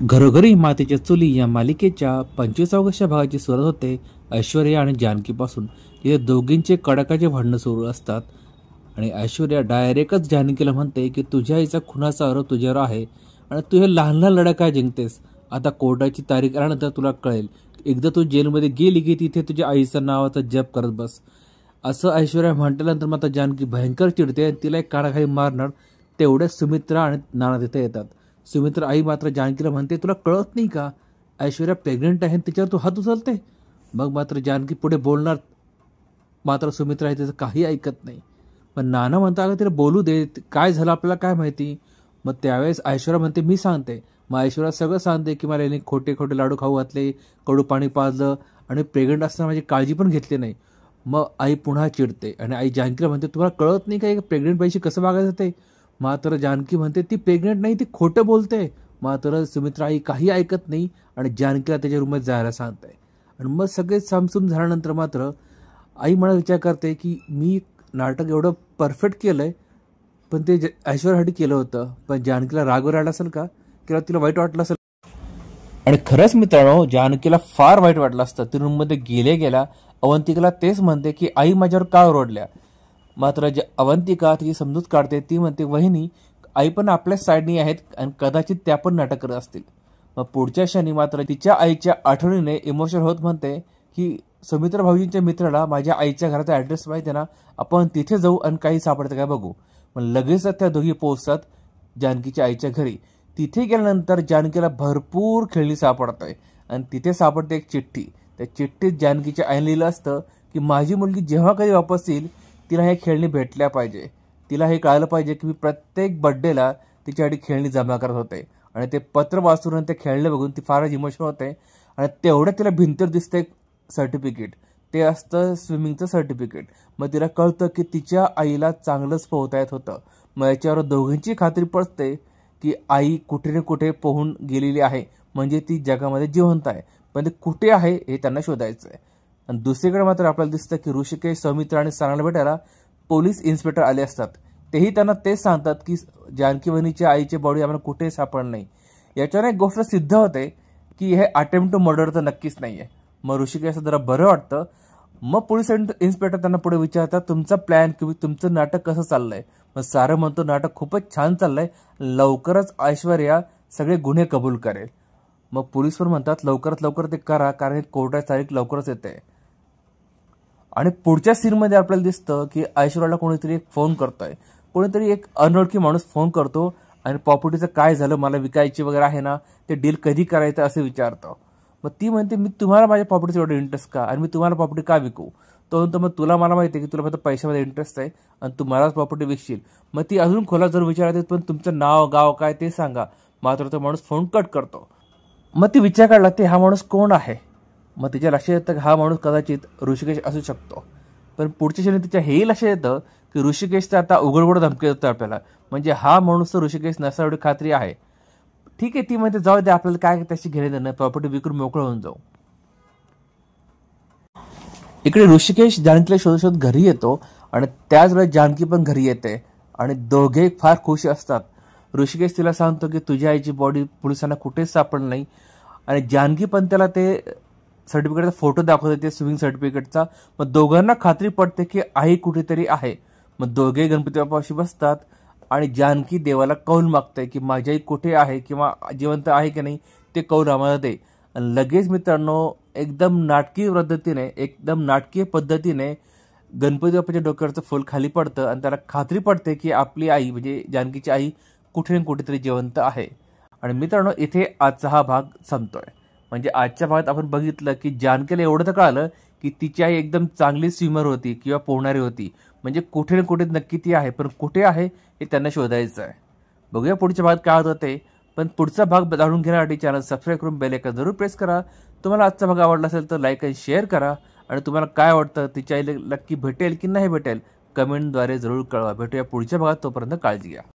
घरोघरी मातीच्या चुली या मालिकेच्या 25व्या भागाची सुरुवात होते ऐश्वर्या आणि जानकीपासून. तिथे दोघींचे कडाकाचे भांडणं सुरू असतात आणि ऐश्वर्या डायरेक्टच जानकीला म्हणते की तुझ्या आईचा खुनाचा आरोप तुझ्यावर आहे आणि तू हे लहान लहान लढा काय जिंकतेस. आता कोर्टाची तारीख आल्यानंतर तुला कळेल. एकदा तू जेलमध्ये गेली की तिथे तुझ्या आईचा नावाचा जप करत बस. असं ऐश्वर्या म्हटल्यानंतर मात्र जानकी भयंकर चिडते आणि तिला एक कानाखाली मारणार. तेवढ्याच सुमित्रा आणि नाना तिथे येतात. सुमित्रा आई मात्र जानकीला म्हणते तुला कळत नाही का ऐश्वर्या प्रेग्नेंट आहे त्याच्यावर तू हात उचलते. मग मात्र जानकी पुढे बोलणार मात्र सुमित्रा आहे त्याचं काही ऐकत नाही. पण नाना म्हणता अगं तिला बोलू दे, काय झालं आपल्याला काय माहिती. मग त्यावेळेस ऐश्वर्या म्हणते मी सांगते. मग ऐश्वर्या सगळं सांगते की मला याने खोटे खोटे लाडू खाऊ घातले, कडू पाणी पाजलं आणि प्रेग्नेंट असताना माझी काळजी पण घेतली नाही. मग आई पुन्हा चिडते आणि आई जानकीला म्हणते तुम्हाला कळत नाही का प्रेग्नेंट बाईशी कसं वागायचं ते. मात्र जानकी म्हणते ती प्रेग्नेंट नाही, ती खोटं बोलते. मात्र सुमित्रा आई काही ऐकत नाही आणि जानकीला त्याच्या रूममध्ये जायला सांगते. आणि मग सगळे सामसूम झाल्यानंतर मात्र आई मला विचार करते की मी नाटक एवढं परफेक्ट केलंय पण ते ऐश्वर्यासाठी केलं होतं, पण जानकीला राग आला असेल का किंवा तिला वाईट वाटलं असेल. आणि खरंच मित्रांनो जानकीला फार वाईट वाटलं असतं. ती रूममध्ये गेल्या अवंतिकाला तेच म्हणते की आई माझ्यावर का ओरडल्या. मात्र अवंतिका तिची समजूत काढते. ती म्हणते वहिनी आई पण आपल्याच साईडनी आहेत आणि कदाचित त्या पण नाटक करत असतील. मग पुढच्या क्षणी मात्र तिच्या आईच्या आठवणीने इमोशनल होत म्हणते की सुमित्रा भाऊजींच्या मित्राला माझ्या आईच्या घराचा ॲड्रेस माहिती आहे ना, आपण तिथे जाऊ आणि काही सापडतं काय बघू. मग लगेचच त्या दोघी पोहोचतात जानकीच्या आईच्या घरी. तिथे गेल्यानंतर जानकीला भरपूर खेळणी सापडत आहे आणि तिथे सापडते एक चिठ्ठी. त्या चिठ्ठीत जानकीच्या आईने लिहिलं असतं की माझी मुलगी जेव्हा कधी वापस येईल तिला हे खेळणी भेटल्या पाहिजे. तिला हे कळालं पाहिजे की मी प्रत्येक बड्डेला तिच्यासाठी खेळणी जमा करत होते. आणि ते पत्र वाचून ते खेळणे बघून ती फारच इमोशनल होते. आणि तेवढ्यात तिला भिंतीवर दिसतं एक सर्टिफिकेट. ते असतं स्विमिंगचं सर्टिफिकेट. मग तिला कळतं की तिच्या आईला चांगलंच पोहता येत होतं. मग याच्यावर दोघींची खात्री पडते की आई कुठे ना कुठे पोहून गेलेली आहे, म्हणजे ती जगामध्ये जिवंत आहे. पण ते कुठे आहे हे त्यांना शोधायचं आहे. आणि दुसरीकडे मात्र आपल्याला दिसतं की ऋषिकेश, सौमित्र आणि सनाला भेटायला पोलीस इन्स्पेक्टर आले असतात. तेही त्यांना तेच सांगतात की जानकी वहिनीच्या आईची बॉडी आम्हाला कुठेही सापडणार नाही. याच्यावर एक गोष्ट सिद्ध होते की हे अटेम्प्ट टू मर्डर तर नक्कीच नाहीये. मग ऋषिकेशला जरा बरं वाटतं. मग पोलीस इन्स्पेक्टर त्यांना पुढे विचारतात तुमचा प्लॅन किंवा तुमचं नाटक कसं चाललंय. मग सारं म्हणतो नाटक खूपच छान चाललंय, लवकरच ऐश्वर्या सगळे गुन्हे कबूल करेल. मग पोलीस पण म्हणतात लवकरात लवकर ते करा कारण कोर्टाची तारीख लवकरच येते. आणि पुढच्या सीनमध्ये आपल्याला दिसतं की ऐश्वर्याला कोणीतरी एक फोन करतोय. कोणीतरी एक अनोळखी माणूस फोन करतो आणि प्रॉपर्टीचं काय झालं, मला विकायची वगैरे आहे ना, ते डील कधी करायचं असं विचारतो. मग ती म्हणते मी तुम्हाला माझ्या प्रॉपर्टीचं एवढं इंटरेस्ट का आणि मी तुम्हाला प्रॉपर्टी का विकू. तो म्हणतो मग तुला मला माहिती आहे की तुला फक्त पैशामध्ये इंटरेस्ट आहे आणि तू मलाच प्रॉपर्टी विकशील. मग ती अजून खोला जर विचारते पण तुमचं नाव गाव काय ते सांगा. मात्र तो माणूस फोन कट करतो. मग ती विचार काढला ते हा माणूस कोण आहे. मग तिच्या लक्षात येतं की हा माणूस कदाचित ऋषिकेश असू शकतो. पण पुढच्या क्षणी तिच्या हेही लक्षात येतं की ऋषिकेशचा आता उघडगोड धमकी देतो आपल्याला, म्हणजे हा माणूस तर ऋषिकेश नसा एवढी खात्री आहे. ठीक आहे ती म्हणते जाऊ दे आपल्याला काय त्याची घेणे देणं, प्रॉपर्टी विकून मोकळं होऊन जाऊ. इकडे ऋषिकेश जानकीला शोधत घरी येतो आणि त्याच वेळेस जानकी पण घरी येते आणि दोघे फार खुश असतात. ऋषिकेश तिला सांगतो की तुझ्या आईची बॉडी पोलिसांना कुठेच सापडली नाही आणि जानकी पण त्याला ते सर्टिफिकेटचा फोटो दाखवते, ते स्विमिंग सर्टिफिकेटचा. मग दोघांना खात्री पडते की आई कुठेतरी आहे. मग दोघे गणपती बाप्पाशी बसतात आणि जानकी देवाला कौल मागते की माझी आई कुठे आहे किंवा जिवंत आहे की नाही ते कौल आम्हाला दे. आणि लगेच मित्रांनो एकदम नाटकीय पद्धतीने गणपती बाप्पाच्या डोक्यावरचं फूल खाली पडतं आणि त्याला खात्री पडते की आपली आई म्हणजे जानकीची आई कुठे ना कुठेतरी जिवंत आहे. आणि मित्रांनो इथे आजचा हा भाग संपतोय. म्हणजे आजच्या भागात आपण बघितलं की जानकीला एवढं तर कळालं की तिची आई एकदम चांगली स्विमर होती किंवा पोहणारी होती, म्हणजे कुठे ना कुठे नक्की ती आहे, पण कुठे आहे हे त्यांना शोधायचं आहे. बघूया पुढच्या भागात काय होतं ते. पण पुढचा भाग जाणून घेण्यासाठी चॅनल सबस्क्राईब करून बेल आयकॉन जरूर प्रेस करा. तुम्हाला आजचा भाग आवडला असेल तर लाईक आणि शेअर करा. आणि तुम्हाला काय वाटतं तिच्या आईला नक्की भेटेल की नाही भेटेल कमेंटद्वारे जरूर कळवा. भेटूया पुढच्या भागात, तोपर्यंत काळजी घ्या.